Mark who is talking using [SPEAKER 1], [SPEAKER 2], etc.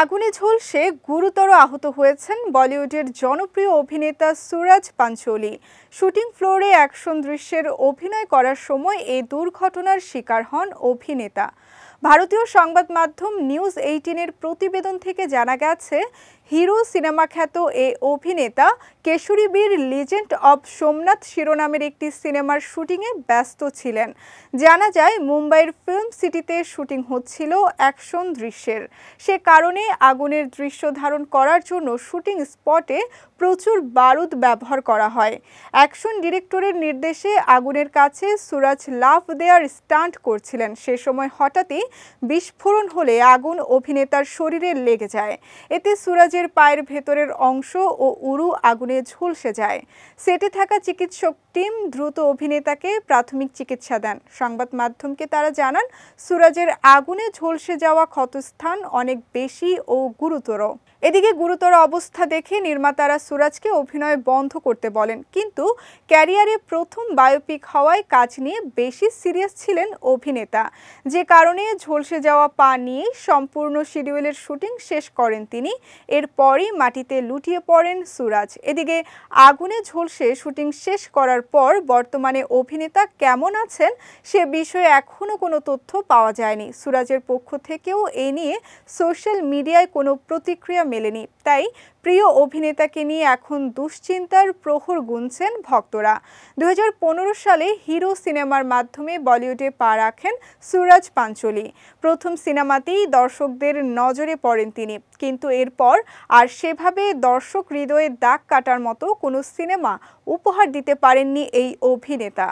[SPEAKER 1] আগুনে ঝলসে গুরুতর আহত হয়েছেন বলিউডের জনপ্রিয় অভিনেতা সুরাজ পাঞ্চোলি। শুটিং ফ্লোরে অ্যাকশন দৃশ্যের অভিনয় করার সময় এই দুর্ঘটনার শিকার হন অভিনেতা। ভারতীয় সংবাদ মাধ্যম নিউজ 18-এর প্রতিবেদন থেকে জানা গেছে, হিরো সিনেমা খ্যাত এই অভিনেতা কেশরী বীর লিজেন্ড অব সোমনাথ শিরোনামের একটি সিনেমার শুটিংয়ে ব্যস্ত ছিলেন। জানা যায়, মুম্বাইয়ের ফিল্ম সিটিতে শুটিং হচ্ছিল অ্যাকশন দৃশ্যের। সে কারণে আগুনের দৃশ্য ধারণ করার জন্য শুটিং স্পটে প্রচুর বারুদ ব্যবহার করা হয়। অ্যাকশন ডিরেক্টরের নির্দেশে আগুনের কাছে সুরাজ লাফ দেওয়ার স্টান্ট করছিলেন। সে সময় হঠাৎই বিস্ফোরণ হলে আগুন অভিনেতার শরীরে লেগে যায়। এতে সুরাজের পায়ের ভেতরের অংশ ও উরু আগুনে ঝলসে যায়। সেটে থাকা চিকিৎসক টিম দ্রুত অভিনেতাকে প্রাথমিক চিকিৎসা দেন। সংবাদ মাধ্যমকে তারা জানান, সুরাজের আগুনে ঝলসে যাওয়া ক্ষতস্থান অনেক বেশি ও গুরুতর। এদিকে গুরুতর অবস্থা দেখে নির্মাতারা সুরাজকে অভিনয় বন্ধ করতে বলেন, কিন্তু ক্যারিয়ারে প্রথম বায়োপিক হওয়ায় কাজ নিয়ে বেশি সিরিয়াস ছিলেন অভিনেতা। যে কারণে ঝলসে যাওয়া পা নিয়ে সম্পূর্ণ শিডিউলের শুটিং শেষ করেন তিনি। এরপরই মাটিতে লুটিয়ে পড়েন সুরাজ। এদিকে আগুনে ঝলসে শুটিং শেষ করার পর বর্তমানে অভিনেতা কেমন আছেন সে বিষয়ে এখনও কোনো তথ্য পাওয়া যায়নি। সুরাজের পক্ষ থেকেও এ নিয়ে সোশ্যাল মিডিয়ায় কোনো প্রতিক্রিয়া মেলেনি। তাই প্রিয় অভিনেতাকে নিয়ে এখন দুশ্চিন্তার প্রহর গুনছেন ভক্তরা। 2015 সালে হিরো সিনেমার মাধ্যমে বলিউডে পা রাখেন সুরাজ পাঞ্চোলি। প্রথম সিনেমাতেই দর্শকদের নজরে পড়েন তিনি, কিন্তু এরপর আর সেভাবে দর্শক হৃদয়ে দাগ কাটার মতো কোনো সিনেমা উপহার দিতে পারেননি এই অভিনেতা।